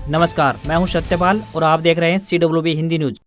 नमस्कार, मैं हूं सत्यपाल और आप देख रहे हैं CWB हिंदी न्यूज।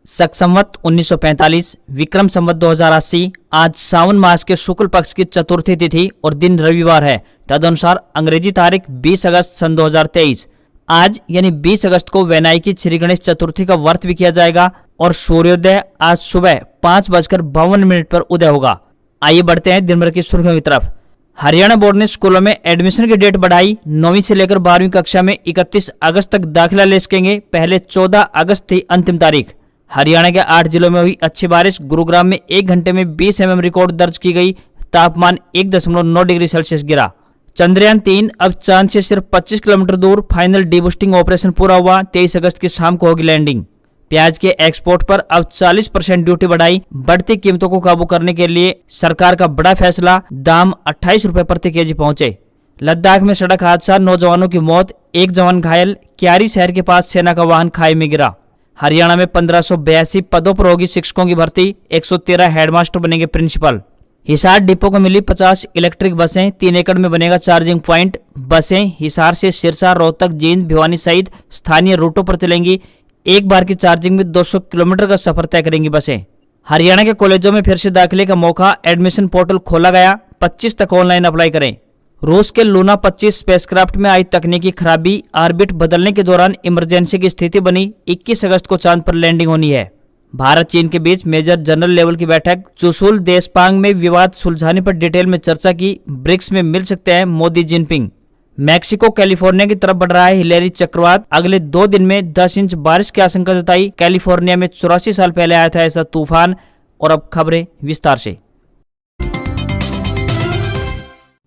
शक संवत 1945, विक्रम संवत 2080। आज सावन मास के शुक्ल पक्ष की चतुर्थी तिथि और दिन रविवार है। तदनुसार अंग्रेजी तारीख 20 अगस्त सन 2023। आज यानी 20 अगस्त को वैनायकी श्री गणेश चतुर्थी का व्रत भी किया जाएगा और सूर्योदय आज सुबह 5:52 पर उदय होगा। आइए बढ़ते हैं दिन भर की सुर्खियों की तरफ। हरियाणा बोर्ड ने स्कूलों में एडमिशन की डेट बढ़ाई। 9वीं से लेकर 12वीं कक्षा में 31 अगस्त तक दाखिला ले सकेंगे। पहले 14 अगस्त थी अंतिम तारीख। हरियाणा के 8 जिलों में हुई अच्छी बारिश। गुरुग्राम में 1 घंटे में 20 mm रिकॉर्ड दर्ज की गई। तापमान 1.9 डिग्री सेल्सियस गिरा। चंद्रयान 3 अब चांद से सिर्फ 25 किलोमीटर दूर। फाइनल डीबूस्टिंग ऑपरेशन पूरा हुआ। 23 अगस्त की शाम को होगी लैंडिंग। प्याज के एक्सपोर्ट पर अब 40% ड्यूटी बढ़ाई। बढ़ती कीमतों को काबू करने के लिए सरकार का बड़ा फैसला। दाम 28 रुपए प्रति केजी पहुंचे। लद्दाख में सड़क हादसा, नौजवानों की मौत, 1 जवान घायल। क्यारी शहर के पास सेना का वाहन खाई में गिरा। हरियाणा में 1582 पदों पर होगी शिक्षकों की भर्ती। 113 हेडमास्टर बनेंगे प्रिंसिपल। हिसार डिपो को मिली 50 इलेक्ट्रिक बसें। 3 एकड़ में बनेगा चार्जिंग पॉइंट। बसें हिसार से सिरसा, रोहतक, जींद, भिवानी सहित स्थानीय रूटों पर चलेंगी। एक बार की चार्जिंग में 200 किलोमीटर का सफर तय करेंगी बसें। हरियाणा के कॉलेजों में फिर से दाखिले का मौका। एडमिशन पोर्टल खोला गया। 25 तक ऑनलाइन अप्लाई करें। रूस के लूना 25 स्पेसक्राफ्ट में आई तकनीकी खराबी। ऑर्बिट बदलने के दौरान इमरजेंसी की स्थिति बनी। 21 अगस्त को चांद पर लैंडिंग होनी है। भारत चीन के बीच मेजर जनरल लेवल की बैठक। चुशुल देशपांग में विवाद सुलझाने पर डिटेल में चर्चा की। ब्रिक्स में मिल सकते हैं मोदी जिनपिंग। मैक्सिको कैलिफोर्निया की तरफ बढ़ रहा है हिलेरी चक्रवात। अगले 2 दिन में 10 इंच बारिश की आशंका जताई। कैलिफोर्निया में 84 साल पहले आया था ऐसा तूफान। और अब खबरें विस्तार से।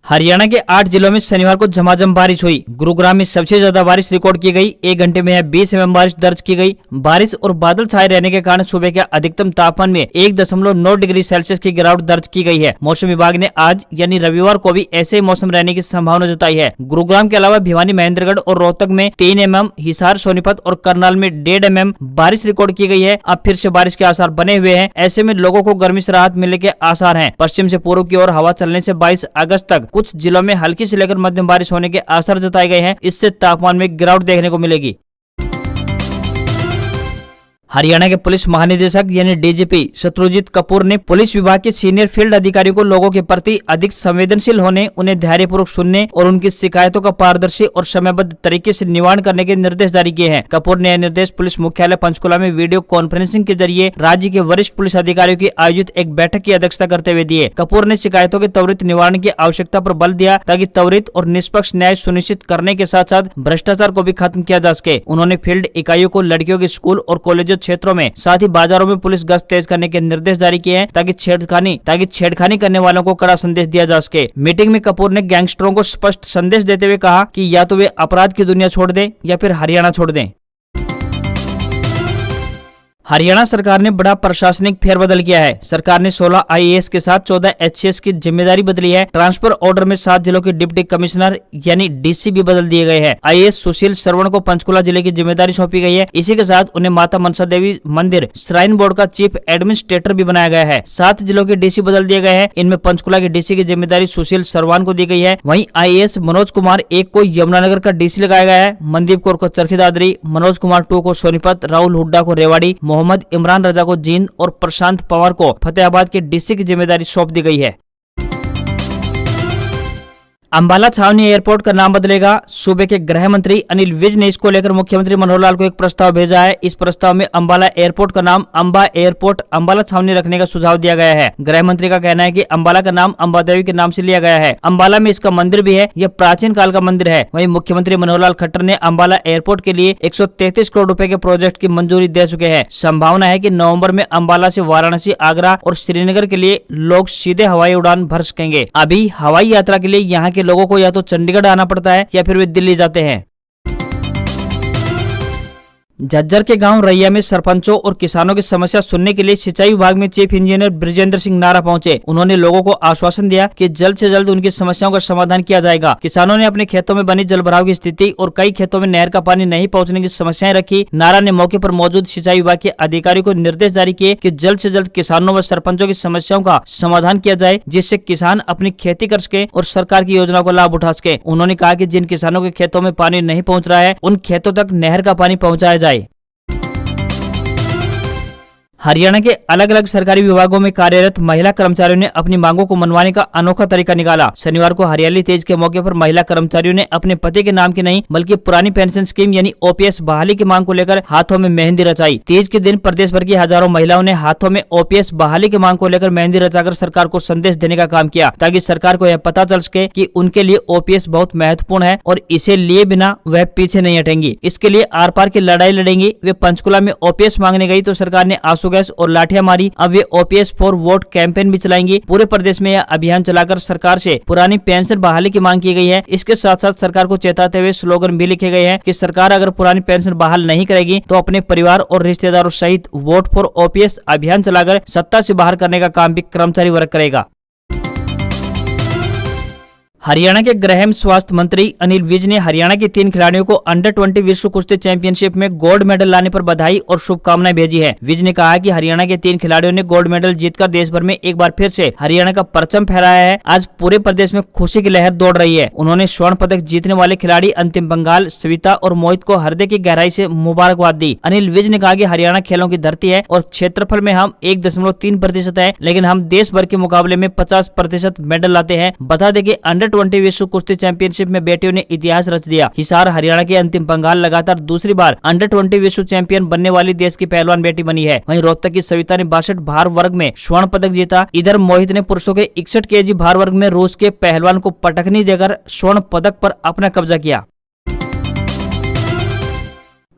हरियाणा के 8 जिलों में शनिवार को झमाझम बारिश हुई। गुरुग्राम में सबसे ज्यादा बारिश रिकॉर्ड की गई। 1 घंटे में 20 mm बारिश दर्ज की गई। बारिश और बादल छाए रहने के कारण सुबह के अधिकतम तापमान में 1.9 डिग्री सेल्सियस की गिरावट दर्ज की गई है। मौसम विभाग ने आज यानी रविवार को भी ऐसे ही मौसम रहने की संभावना जताई है। गुरुग्राम के अलावा भिवानी, महेंद्रगढ़ और रोहतक में 3 mm, हिसार, सोनीपत और करनाल में 1.5 mm बारिश रिकॉर्ड की गई है। अब फिर से बारिश के आसार बने हुए हैं। ऐसे में लोगों को गर्मी से राहत मिलने के आसार हैं। पश्चिम से पूर्व की ओर हवा चलने से 22 अगस्त तक कुछ जिलों में हल्की से लेकर मध्यम बारिश होने के आसार जताए गए हैं। इससे तापमान में गिरावट देखने को मिलेगी। हरियाणा के पुलिस महानिदेशक यानी डीजीपी शत्रुजीत कपूर ने पुलिस विभाग के सीनियर फील्ड अधिकारियों को लोगों के प्रति अधिक संवेदनशील होने, उन्हें धैर्यपूर्वक सुनने और उनकी शिकायतों का पारदर्शी और समयबद्ध तरीके से निवारण करने के निर्देश जारी किए हैं। कपूर ने यह निर्देश पुलिस मुख्यालय पंचकुला में वीडियो कॉन्फ्रेंसिंग के जरिए राज्य के वरिष्ठ पुलिस अधिकारियों की आयोजित एक बैठक की अध्यक्षता करते हुए दिए। कपूर ने शिकायतों के त्वरित निवारण की आवश्यकता पर बल दिया ताकि त्वरित और निष्पक्ष न्याय सुनिश्चित करने के साथ साथ भ्रष्टाचार को भी खत्म किया जा सके। उन्होंने फील्ड इकाइयों को लड़कियों के स्कूल और कॉलेज क्षेत्रों में साथ ही बाजारों में पुलिस गश्त तेज करने के निर्देश जारी किए हैं ताकि छेड़खानी करने वालों को कड़ा संदेश दिया जा सके। मीटिंग में कपूर ने गैंगस्टरों को स्पष्ट संदेश देते हुए कहा कि या तो वे अपराध की दुनिया छोड़ दें या फिर हरियाणा छोड़ दें। हरियाणा सरकार ने बड़ा प्रशासनिक फेरबदल किया है। सरकार ने 16 IAS के साथ 14 HCS की जिम्मेदारी बदली है। ट्रांसफर ऑर्डर में 7 जिलों के डिप्टी कमिश्नर यानी DC भी बदल दिए गए हैं। IAS सुशील श्रवण को पंचकुला जिले की जिम्मेदारी सौंपी गई है। इसी के साथ उन्हें माता मनसा देवी मंदिर श्राइन बोर्ड का चीफ एडमिनिस्ट्रेटर भी बनाया गया है। 7 जिलों के DC बदल दिए गए हैं। इनमें पंचकुला के DC की जिम्मेदारी सुशील श्रवण को दी गई है। वहीं IAS मनोज कुमार 1 को यमुनानगर का DC लगाया गया है। मनदीप कौर को चरखी दादरी, मनोज कुमार 2 को सोनीपत, राहुल हुड्डा को रेवाड़ी, मोहम्मद इमरान रजा को जींद और प्रशांत पवार को फतेहाबाद के DC की जिम्मेदारी सौंप दी गई है। अंबाला छावनी एयरपोर्ट का नाम बदलेगा। सूबे के गृह मंत्री अनिल विज ने इसको लेकर मुख्यमंत्री मनोहर लाल को एक प्रस्ताव भेजा है। इस प्रस्ताव में अंबाला एयरपोर्ट का नाम अंबा एयरपोर्ट अंबाला छावनी रखने का सुझाव दिया गया है। गृह मंत्री का कहना है कि अंबाला का नाम अंबा देवी के नाम से लिया गया है। अंबाला में इसका मंदिर भी है। यह प्राचीन काल का मंदिर है। वहीं मुख्यमंत्री मनोहर लाल खट्टर ने अंबाला एयरपोर्ट के लिए 133 करोड़ रुपए के प्रोजेक्ट की मंजूरी दे चुके हैं। संभावना है कि नवंबर में अंबाला से वाराणसी, आगरा और श्रीनगर के लिए लोग सीधे हवाई उड़ान भर सकेंगे। अभी हवाई यात्रा के लिए यहाँ के लोगों को या तो चंडीगढ़ आना पड़ता है या फिर वे दिल्ली जाते हैं। झज्जर के गांव रैया में सरपंचों और किसानों की समस्या सुनने के लिए सिंचाई विभाग में चीफ इंजीनियर ब्रिजेंद्र सिंह नारा पहुंचे। उन्होंने लोगों को आश्वासन दिया कि जल्द से जल्द उनकी समस्याओं का समाधान किया जाएगा। किसानों ने अपने खेतों में बनी जलभराव की स्थिति और कई खेतों में नहर का पानी नहीं पहुंचने की समस्याएं रखी। नारा ने मौके पर मौजूद सिंचाई विभाग के अधिकारियों को निर्देश जारी किए कि जल्द से जल्द किसानों व सरपंचों की समस्याओं का समाधान किया जाए, जिससे किसान अपनी खेती कर सके और सरकार की योजनाओं का लाभ उठा सके। उन्होंने कहा कि जिन किसानों के खेतों में पानी नहीं पहुंच रहा है, उन खेतों तक नहर का पानी पहुंचाया जाए। हरियाणा के अलग अलग सरकारी विभागों में कार्यरत महिला कर्मचारियों ने अपनी मांगों को मनवाने का अनोखा तरीका निकाला। शनिवार को हरियाली तेज के मौके पर महिला कर्मचारियों ने अपने पति के नाम की नहीं बल्कि पुरानी पेंशन स्कीम यानी ओपीएस बहाली की मांग को लेकर हाथों में मेहंदी रचाई। तीज के दिन प्रदेश भर की हजारों महिलाओं ने हाथों में ओपीएस बहाली की मांग को लेकर मेहंदी रचाकर सरकार को संदेश देने का काम किया, ताकि सरकार को यह पता चल सके कि उनके लिए ओपीएस बहुत महत्वपूर्ण है और इसे लिए बिना वह पीछे नहीं हटेंगी। इसके लिए आर पार की लड़ाई लड़ेंगी। वे पंचकुला में ओपीएस मांगने गई तो सरकार ने आंसू गैस और लाठियां मारी। अब वे ओपीएस फॉर वोट कैंपेन भी चलाएंगी। पूरे प्रदेश में यह अभियान चलाकर सरकार से पुरानी पेंशन बहाली की मांग की गई है। इसके साथ साथ सरकार को चेताते हुए स्लोगन भी लिखे गए हैं कि सरकार अगर पुरानी पेंशन बहाल नहीं करेगी तो अपने परिवार और रिश्तेदारों सहित वोट फॉर ओपीएस अभियान चलाकर सत्ता से बाहर करने का काम भी कर्मचारी वर्ग करेगा। हरियाणा के गृह एवं स्वास्थ्य मंत्री अनिल विज ने हरियाणा के 3 खिलाड़ियों को अंडर 20 विश्व कुश्ती चैंपियनशिप में गोल्ड मेडल लाने पर बधाई और शुभकामनाएं भेजी है। विज ने कहा कि हरियाणा के 3 खिलाड़ियों ने गोल्ड मेडल जीतकर देश भर में एक बार फिर से हरियाणा का परचम फहराया है। आज पूरे प्रदेश में खुशी की लहर दौड़ रही है। उन्होंने स्वर्ण पदक जीतने वाले खिलाड़ी अंतिम बंगाल, सविता और मोहित को हृदय की गहराई से मुबारकबाद दी। अनिल विज ने कहा कि हरियाणा खेलों की धरती है और क्षेत्रफल में हम 1.3% है, लेकिन हम देश भर के मुकाबले में 50% मेडल लाते हैं। बता दें कि अंडर 20 विश्व कुश्ती चैंपियनशिप में बेटियों ने इतिहास रच दिया। हिसार हरियाणा के अंतिम बंगाल लगातार दूसरी बार अंडर 20 विश्व चैंपियन बनने वाली देश की पहलवान बेटी बनी है। वहीं रोहतक की सविता ने 62 भार वर्ग में स्वर्ण पदक जीता। इधर मोहित ने पुरुषों के 61 केजी भार वर्ग में रूस के पहलवान को पटकनी देकर स्वर्ण पदक पर अपना कब्जा किया।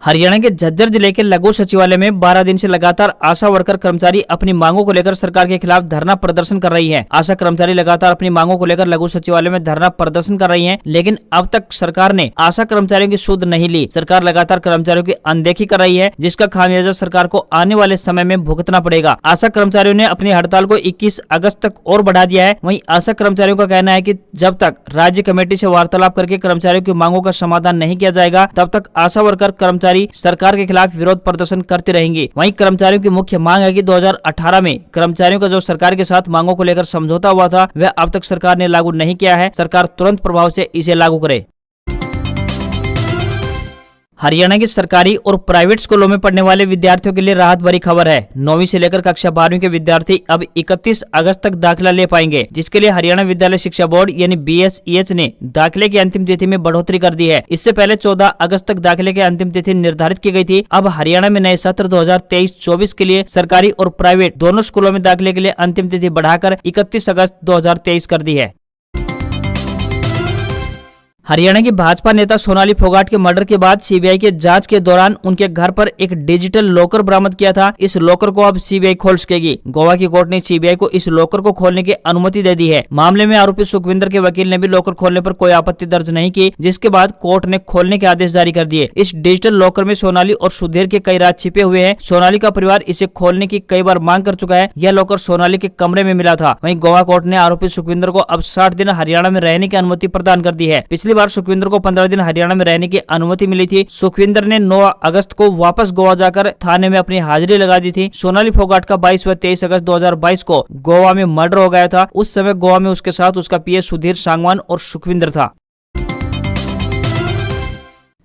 हरियाणा के झज्जर जिले के लघु सचिवालय में 12 दिन से लगातार आशा वर्कर कर्मचारी अपनी मांगों को लेकर सरकार के खिलाफ धरना प्रदर्शन कर रही हैं। आशा कर्मचारी लगातार अपनी मांगों को लेकर लघु सचिवालय में धरना प्रदर्शन कर रही हैं, लेकिन अब तक सरकार ने आशा कर्मचारियों की सुध नहीं ली। सरकार लगातार कर्मचारियों की अनदेखी कर रही है, जिसका खामियाजा सरकार को आने वाले समय में भुगतना पड़ेगा। आशा कर्मचारियों ने अपनी हड़ताल को 21 अगस्त तक और बढ़ा दिया है। वहीं आशा कर्मचारियों का कहना है कि जब तक राज्य कमेटी से वार्तालाप करके कर्मचारियों की मांगों का समाधान नहीं किया जाएगा, तब तक आशा वर्कर कर्मचारी सरकार के खिलाफ विरोध प्रदर्शन करते रहेंगे। वहीं कर्मचारियों की मुख्य मांग है कि 2018 में कर्मचारियों का जो सरकार के साथ मांगों को लेकर समझौता हुआ था, वह अब तक सरकार ने लागू नहीं किया है। सरकार तुरंत प्रभाव से इसे लागू करे। हरियाणा की सरकारी और प्राइवेट स्कूलों में पढ़ने वाले विद्यार्थियों के लिए राहत भरी खबर है। 9वीं से लेकर कक्षा 12वीं के विद्यार्थी अब 31 अगस्त तक दाखिला ले पाएंगे, जिसके लिए हरियाणा विद्यालय शिक्षा बोर्ड यानी BSEH ने दाखिले की अंतिम तिथि में बढ़ोतरी कर दी है। इससे पहले 14 अगस्त तक दाखिले की अंतिम तिथि निर्धारित की गई थी। अब हरियाणा में नए सत्र 2023-24 के लिए सरकारी और प्राइवेट दोनों स्कूलों में दाखिले के लिए अंतिम तिथि बढ़ाकर 31 अगस्त 2023 कर दी है। हरियाणा की भाजपा नेता सोनाली फोगाट के मर्डर के बाद सीबीआई के जांच के दौरान उनके घर पर एक डिजिटल लॉकर बरामद किया था। इस लॉकर को अब सीबीआई खोल सकेगी। गोवा की कोर्ट ने सीबीआई को इस लॉकर को खोलने की अनुमति दे दी है। मामले में आरोपी सुखविंदर के वकील ने भी लॉकर खोलने पर कोई आपत्ति दर्ज नहीं की, जिसके बाद कोर्ट ने खोलने के आदेश जारी कर दिए। इस डिजिटल लॉकर में सोनाली और सुधीर के कई राज छिपे हुए हैं। सोनाली का परिवार इसे खोलने की कई बार मांग कर चुका है। यह लॉकर सोनाली के कमरे में मिला था। वहीं गोवा कोर्ट ने आरोपी सुखविंदर को अब 60 दिन हरियाणा में रहने की अनुमति प्रदान कर दी है। पिछली बार सुखविंदर को 15 दिन हरियाणा में रहने की अनुमति मिली थी। सुखविंदर ने 9 अगस्त को वापस गोवा जाकर थाने में अपनी हाजिरी लगा दी थी। सोनाली फोगाट का 22 व 23 अगस्त 2022 को गोवा में मर्डर हो गया था। उस समय गोवा में उसके साथ उसका पीए सुधीर सांगवान और सुखविंदर था।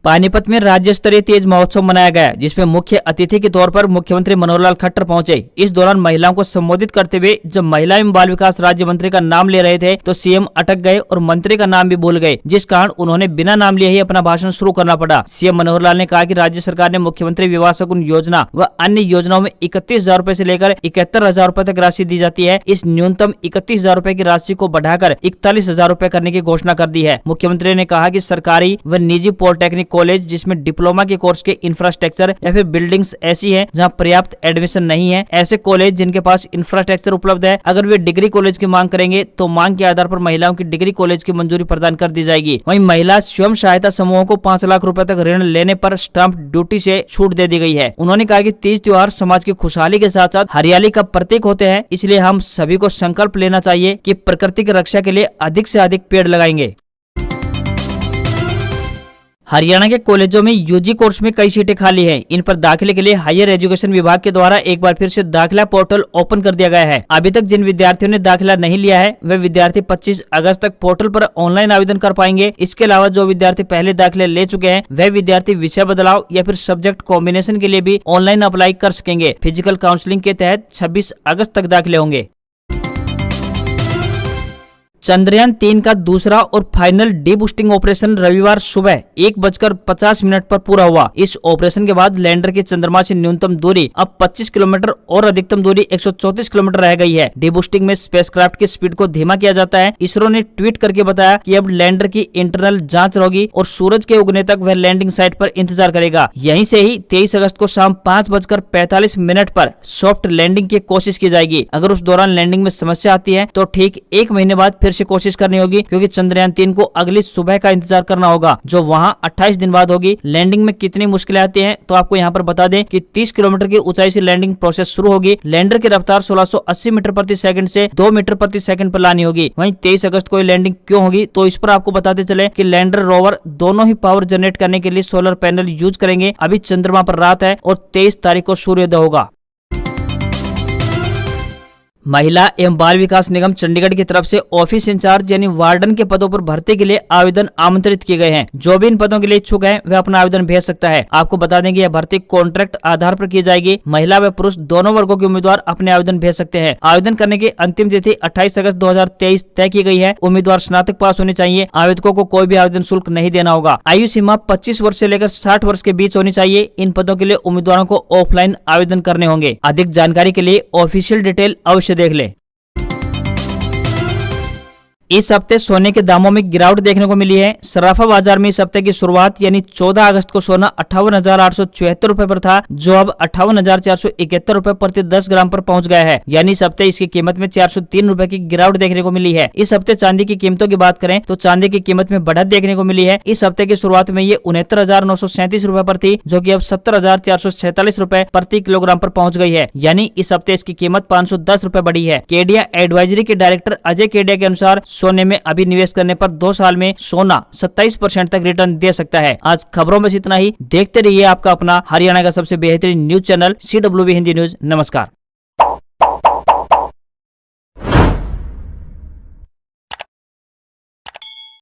पानीपत में राज्य स्तरीय तेज महोत्सव मनाया गया, जिसमें मुख्य अतिथि के तौर पर मुख्यमंत्री मनोहर लाल खट्टर पहुंचे। इस दौरान महिलाओं को संबोधित करते हुए जब महिला एवं बाल विकास राज्य मंत्री का नाम ले रहे थे तो सीएम अटक गए और मंत्री का नाम भी भूल गए, जिस कारण उन्होंने बिना नाम लिए ही अपना भाषण शुरू करना पड़ा। सीएम मनोहर लाल ने कहा कि राज्य सरकार ने मुख्यमंत्री विवाह शगुन योजना व अन्य योजनाओं में 31,000 रूपए से लेकर 71,000 रूपए तक राशि दी जाती है। इस न्यूनतम 31,000 रूपए की राशि को बढ़ाकर 41,000 रूपए करने की घोषणा कर दी है। मुख्यमंत्री ने कहा कि सरकारी व निजी पॉलिटेक्निक कॉलेज जिसमें डिप्लोमा के कोर्स के इंफ्रास्ट्रक्चर या फिर बिल्डिंग्स ऐसी है जहां पर्याप्त एडमिशन नहीं है, ऐसे कॉलेज जिनके पास इंफ्रास्ट्रक्चर उपलब्ध है, अगर वे डिग्री कॉलेज की मांग करेंगे तो मांग के आधार पर महिलाओं की डिग्री कॉलेज की मंजूरी प्रदान कर दी जाएगी। वहीं महिला स्वयं सहायता समूहों को 5 लाख रुपए तक ऋण लेने पर स्टाम्प ड्यूटी से छूट दे दी गई है। उन्होंने कहा कि तीज त्योहार समाज की खुशहाली के साथ साथ हरियाली का प्रतीक होते हैं, इसलिए हम सभी को संकल्प लेना चाहिए कि प्रकृति की रक्षा के लिए अधिक से अधिक पेड़ लगाएंगे। हरियाणा के कॉलेजों में यूजी कोर्स में कई सीटें खाली हैं। इन पर दाखिले के लिए हायर एजुकेशन विभाग के द्वारा एक बार फिर से दाखिला पोर्टल ओपन कर दिया गया है। अभी तक जिन विद्यार्थियों ने दाखिला नहीं लिया है वे विद्यार्थी 25 अगस्त तक पोर्टल पर ऑनलाइन आवेदन कर पाएंगे। इसके अलावा जो विद्यार्थी पहले दाखिले ले चुके हैं वह विद्यार्थी विषय बदलाव या फिर सब्जेक्ट कॉम्बिनेशन के लिए भी ऑनलाइन अप्लाई कर सकेंगे। फिजिकल काउंसलिंग के तहत 26 अगस्त तक दाखिले होंगे। चंद्रयान 3 का दूसरा और फाइनल डीबूस्टिंग ऑपरेशन रविवार सुबह 1:50 पर पूरा हुआ। इस ऑपरेशन के बाद लैंडर की चंद्रमा से न्यूनतम दूरी अब 25 किलोमीटर और अधिकतम दूरी 134 किलोमीटर रह गई है। डीबूस्टिंग में स्पेसक्राफ्ट की स्पीड को धीमा किया जाता है। इसरो ने ट्वीट करके बताया कि अब लैंडर की इंटरनल जांच होगी और सूरज के उगने तक वह लैंडिंग साइट पर इंतजार करेगा। यहीं से ही 23 अगस्त को शाम 5:45 पर सॉफ्ट लैंडिंग की कोशिश की जाएगी। अगर उस दौरान लैंडिंग में समस्या आती है तो ठीक 1 महीने बाद फिर से कोशिश करनी होगी, क्योंकि चंद्रयान 3 को अगली सुबह का इंतजार करना होगा जो वहां 28 दिन बाद होगी। लैंडिंग में कितनी मुश्किलें आती हैं तो आपको यहां पर बता दें कि 30 किलोमीटर की ऊंचाई से लैंडिंग प्रोसेस शुरू होगी। लैंडर की रफ्तार 1680 मीटर प्रति सेकंड से 2 मीटर प्रति सेकंड पर लानी होगी। वहीं 23 अगस्त को लैंडिंग क्यों होगी तो इस पर आपको बताते चले कि लैंडर रोवर दोनों ही पावर जनरेट करने के लिए सोलर पैनल यूज करेंगे। अभी चंद्रमा पर रात है और 23 तारीख को सूर्योदय होगा। महिला एवं बाल विकास निगम चंडीगढ़ की तरफ से ऑफिस इंचार्ज यानी वार्डन के पदों पर भर्ती के लिए आवेदन आमंत्रित किए गए हैं। जो भी इन पदों के लिए इच्छुक है वह अपना आवेदन भेज सकता है। आपको बता दें कि यह भर्ती कॉन्ट्रैक्ट आधार पर की जाएगी। महिला व पुरुष दोनों वर्गों के उम्मीदवार अपने आवेदन भेज सकते हैं। आवेदन करने की अंतिम तिथि 28 अगस्त 2023 तय की गई है। उम्मीदवार स्नातक पास होने चाहिए। आवेदकों को कोई भी आवेदन शुल्क नहीं देना होगा। आयु सीमा 25 वर्ष से लेकर 60 वर्ष के बीच होनी चाहिए। इन पदों के लिए उम्मीदवारों को ऑफलाइन आवेदन करने होंगे। अधिक जानकारी के लिए ऑफिशियल डिटेल अवश्य देख ले। इस हफ्ते सोने के दामों में गिरावट देखने को मिली है। सराफा बाजार में इस हफ्ते की शुरुआत यानी 14 अगस्त को सोना 58,874 रुपए पर था, जो अब 58,471 रुपए प्रति 10 ग्राम पर पहुंच गया है। यानी इस हफ्ते इसकी कीमत में 403 रुपए की गिरावट देखने को मिली है। इस हफ्ते चांदी की कीमतों की बात करें तो चांदी की कीमत में बढ़त देखने को मिली है। इस हफ्ते की शुरुआत में ये 69,937 रुपए पर थी, जो की अब 70,446 रुपए प्रति किलोग्राम पर पहुंच गई है। यानी इस हफ्ते इसकी कीमत 510 रुपए बढ़ी है। केडिया एडवाइजरी के डायरेक्टर अजय केडिया के अनुसार सोने में अभी निवेश करने पर 2 साल में सोना 27% तक रिटर्न दे सकता है। आज खबरों में इतना ही। देखते रहिए आपका अपना हरियाणा का सबसे बेहतरीन news channel CWB Hindi news. नमस्कार।